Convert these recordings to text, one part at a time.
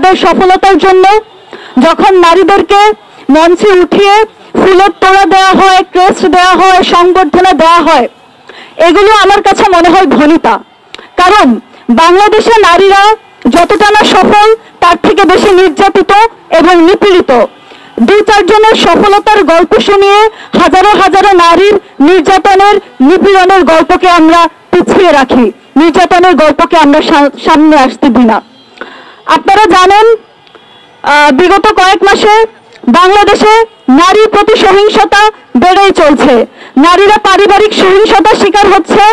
নারীদের সফলতার জন্য, যখন নারীদেরকে মঞ্চে উঠিয়ে ফুলের তোড়া দেওয়া হয়, ক্রেস্ট দেওয়া হয়, সংবর্ধনা দেওয়া হয়, এগুলো আমার কাছে মনে হয় ভনিতা। কারণ বাংলাদেশে নারীরা যতটা না সফল তার থেকে বেশি নির্যাতিত এবং নিপীড়িত। 2-4 জনের সফলতার গল্প শুনিয়ে হাজারো হাজারো নারীর নির্যাতনের, নিপীড়নের গল্পকে আমরা পিছিয়ে রাখি, নির্যাতনের গল্পকে আমরা সামনে আসতে দিই না। আপনারা জানেন বিগত কয়েক মাসে বাংলাদেশে নারীর প্রতি সহিংসতা বেড়েই চলছে। নারীরা পারিবারিক সহিংসতার শিকার হচ্ছে,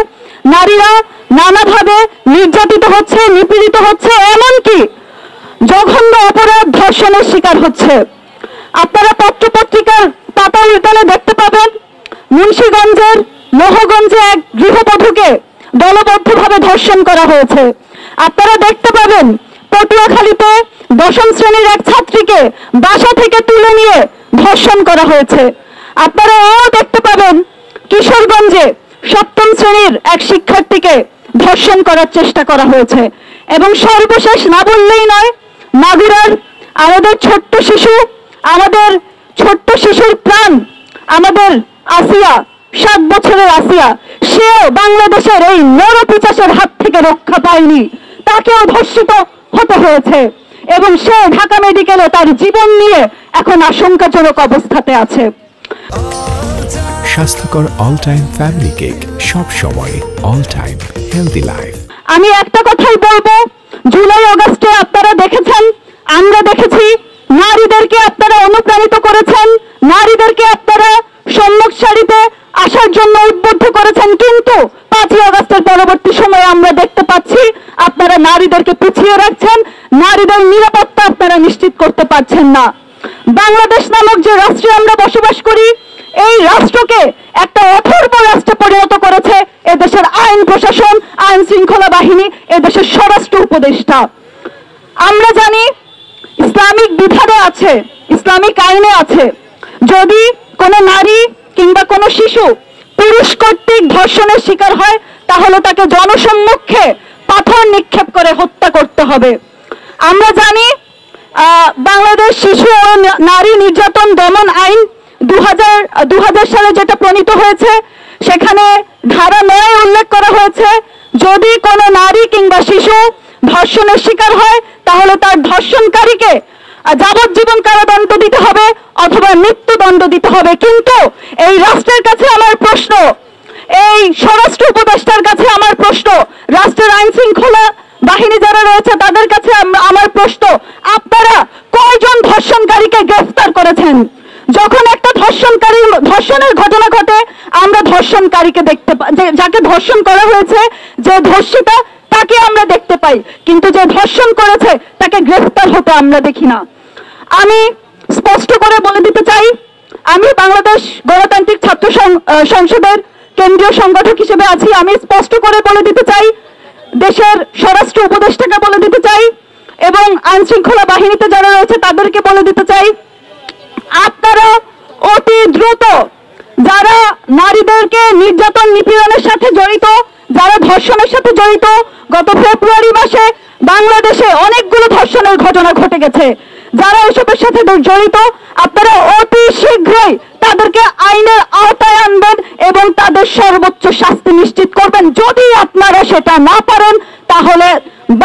নারীরা নানাভাবে নির্যাতিত হচ্ছে, নিপীড়িত হচ্ছে, এমনকি জঘন্য অপরাধ, ধর্ষণের শিকার হচ্ছে। আপনারা পত্রপত্রিকার পাতা উল্টালে দেখতে পাবেন মুন্সিগঞ্জের লোহগঞ্জে এক গৃহবধূকে দলবদ্ধভাবে ধর্ষণ করা হয়েছে। আপনারা দেখতে পাবেন পটুয়াখালীতে 10ম শ্রেণীর এক ছাত্রীকে বাসা থেকে তুলে নিয়ে ধর্ষণ করা হয়েছে। আপনারা এও দেখতে পাবেন কিশোরগঞ্জে 7ম শ্রেণীর এক শিক্ষার্থীকে ধর্ষণ করার চেষ্টা করা হয়েছে। এবং সর্বশেষ না বললেই নয়, মাগুরার আমাদের ছোট্ট শিশুর প্রাণ, আমাদের আসিয়া, 7 বছরের আসিয়া, সেও বাংলাদেশের এই নরপিশাচের হাত থেকে রক্ষা পায়নি, তাকেও ধর্ষিত হতে হয়েছে এবং সে ঢাকা মেডিকেলে তার জীবন নিয়ে এখন আশঙ্কাজনক অবস্থাতে আছে। স্বাস্থ্যকর অল টাইম ফ্যামিলি কেক, সব সময় অল টাইম হেলদি লাইফ। আমি একটা কথাই বলবো, জুলাই আগস্টে আপনারা দেখেছেন, আমরা দেখেছি, নারীদেরকে আপনারা অনুপ্রাণিত করেছেন, নারীদেরকে আপনারা সম্মুখ সারিতে আসার জন্য উদ্বুদ্ধ করেছেন, কিন্তু 5ই আগস্টের পরবর্তী সময়ে আমরা দেখতে পাচ্ছি আপনারা নারীদেরকে পিছিয়ে রাখছেন, নারীদের নিরাপত্তা আপনারা নিশ্চিত করতে পারছেন না। বাংলাদেশ নামক যে রাষ্ট্রে আমরা বসবাস করি, এই রাষ্ট্রকে একটা অথর্ব রাষ্ট্রে পরিণত করেছে এদেশের আইন প্রশাসন, আইন শৃঙ্খলা বাহিনী, এদেশের স্বরাষ্ট্র উপদেষ্টা। আমরা জানি ইসলামিক বিধানে আছে, ইসলামিক আইনে আছে, যদি কোনো নারী কিংবা কোনো শিশু পুরুষ কর্তৃক ধর্ষণের শিকার হয় তাহলে তাকে জনসম্মুখে পাথর নিক্ষেপ করে হত্যা করতে হবে। আমরা জানি বাংলাদেশ শিশু ও নারী নির্যাতন দমন আইন 2000 সালে যেটা প্রণীত হয়েছে, সেখানে ধারা 9 উল্লেখ করা হয়েছে, যদি কোনো নারী কিংবা শিশু ধর্ষণের শিকার হয় তাহলে তার ধর্ষণকারীকে যাবজ্জীবন কারাদণ্ড দিতে হবে অথবা মৃত্যুদণ্ড দিতে হবে। কিন্তু এই রাষ্ট্রের কাছে আমার প্রশ্ন, এই স্বরাষ্ট্র উপদেষ্টার কাছে আমার প্রশ্ন, রাষ্ট্রের আইন শৃঙ্খলা বাহিনী যারা রয়েছে তাদের কাছে আমার প্রশ্ন, আপনারা কয়জন ধর্ষণকারীকে গ্রেফতার করেছেন? যখন একটা ধর্ষণের ঘটনা ঘটে, আমরা ধর্ষণকারীকে দেখতে পাই, যাকে ধর্ষণ করা হয়েছে, যে ধর্ষিতা তাকে আমরা দেখতে পাই, কিন্তু যে ধর্ষণ করেছে তাকে গ্রেফতার হতে আমরা দেখি না। আমি স্পষ্ট করে বলে দিতে চাই, আমি বাংলাদেশ গণতান্ত্রিক ছাত্র সংসদের কেন্দ্রীয় সংগঠক হিসেবে আছি। আমি স্পষ্ট করে বলে দিতে চাই, দেশের স্বরাষ্ট্র উপদেষ্টাকে বলে দিতে চাই এবং আইন শৃঙ্খলা বাহিনীতে যারা রয়েছে তাদেরকে বলে দিতে চাই, আপনারা অতি দ্রুত যারা নারীদেরকে নির্যাতন নিপীড়নের সাথে জড়িত, যারা ধর্ষণের সাথে জড়িত, গত ফেব্রুয়ারি মাসে বাংলাদেশে অনেকগুলো ধর্ষণের ঘটনা ঘটে গেছে, যারা এসবের সাথে জড়িত, আপনারা অতি শীঘ্রই তাদেরকে আইনের আওতায় আনবেন এবং তাদের সর্বোচ্চ শাস্তি নিশ্চিত করবেন। যদি আপনারা সেটা না পারেন তাহলে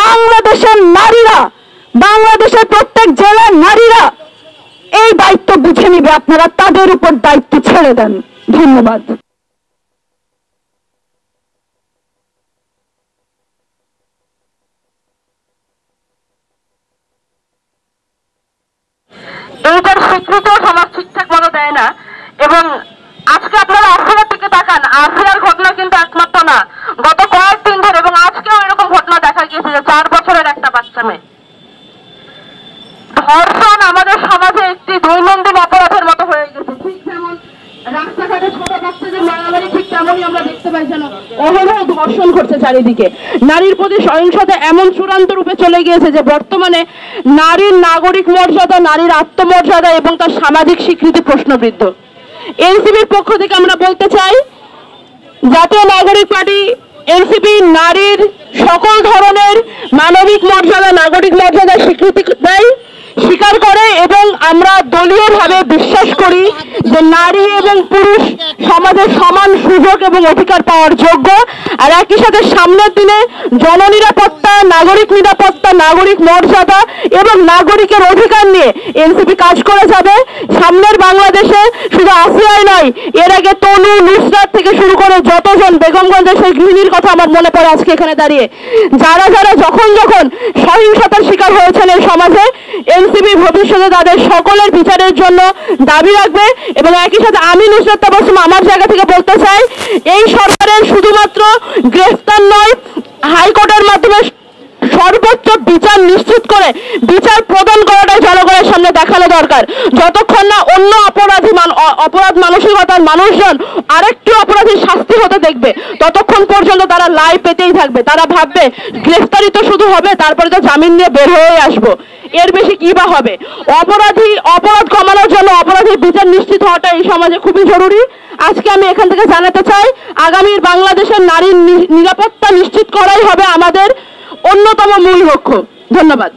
বাংলাদেশের নারীরা, বাংলাদেশের প্রত্যেক জেলার নারীরা এই দায়িত্ব বুঝে নিবে, আপনারা তাদের উপর দায়িত্ব ছেড়ে দেন। ধন্যবাদ। এইটার স্বীকৃতিও সমাজ ঠিকঠাক মতো দেয় না। এবং আজকে আপনারা আসিয়ার দিকে তাকান, আসিয়ার ঘটনা কিন্তু একমাত্র না, গত কয়েকদিন ধরে এবং আজকেও এরকম ঘটনা দেখা গিয়েছে যে 4 বছরের একটা বাচ্চা মেয়ে। ধর্ষণ আমাদের সমাজে একটি দৈনন্দিন অপরাধের মতো হয়ে গেছে। ঠিক যেমন রাস্তাঘাটে ছোট বাচ্চাদের মারামারি, ঠিক তেমনই আমরা দেখতে পাই যেন অহরহ ধর্ষণ ঘটছে চারিদিকে। নারীর প্রতি সহিংসতা এমন চূড়ান্ত রূপে চলে গিয়েছে যে বর্তমানে নারীর নাগরিক মর্যাদা, নারীর আত্মমর্যাদা এবং তার সামাজিক স্বীকৃতি প্রশ্নবিদ্ধ। এনসিপির পক্ষ থেকে আমরা বলতে চাই, জাতীয় নাগরিক পার্টি এনসিপি নারীর সকল ধরনের মানবিক মর্যাদা, নাগরিক মর্যাদা স্বীকৃতি দেয়, স্বীকার করে, এবং আমরা দলীয়ভাবে বিশ্বাস করি যে নারী এবং পুরুষ সমাজে সমান সুযোগ এবং অধিকার পাওয়ার যোগ্য। আর একই সাথে সামনের দিনে জননিরাপত্তা, নাগরিক নিরাপত্তা, নাগরিক মর্যাদা এবং নাগরিকের অধিকার নিয়ে এনসিপি কাজ করে যাবে। সামনের বাংলাদেশে শুধু আসিয়াই নয়, এর আগে তনু, নুসরাত থেকে শুরু করে যতজন, বেগমগঞ্জের সেই গৃহিণীর কথা আমার মনে পড়ে আজকে এখানে দাঁড়িয়ে, যারা যারা যখন যখন সহিংসতার শিকার হয়েছেন এই সমাজে, এনসিপি ভবিষ্যতে তাদের সকলের বিচারের জন্য দাবি রাখবে। এবং একই সাথে আমি নুসরাত তাবাসসুম আমার জায়গা থেকে বলতে চাই, এই সরকারের শুধুমাত্র গ্রেফতার নয়, হাইকোর্টের মাধ্যমে সর্বোচ্চ বিচার নিশ্চিত করে বিচার প্রদান করাটাই জনগণের সামনে দেখানো দরকার। যতক্ষণ না অন্য অপরাধ মানসিকতার মানুষজন আরেকটু অপরাধীর শাস্তি হতে দেখবে, ততক্ষণ পর্যন্ত তারা লাই পেতেই থাকবে। তারা ভাববে গ্রেফতারি তো শুধু হবে, তারপরে তো জামিন নিয়ে বের হয়ে আসবো, এর বেশি কি বা হবে। অপরাধ কমানোর জন্য অপরাধীর বিচার নিশ্চিত হওয়াটা এই সমাজে খুবই জরুরি। আজকে আমি এখান থেকে জানাতে চাই, আগামীর বাংলাদেশের নারীর নিরাপত্তা নিশ্চিত করাই হবে আমাদের অন্যতম মূল লক্ষ্য। ধন্যবাদ।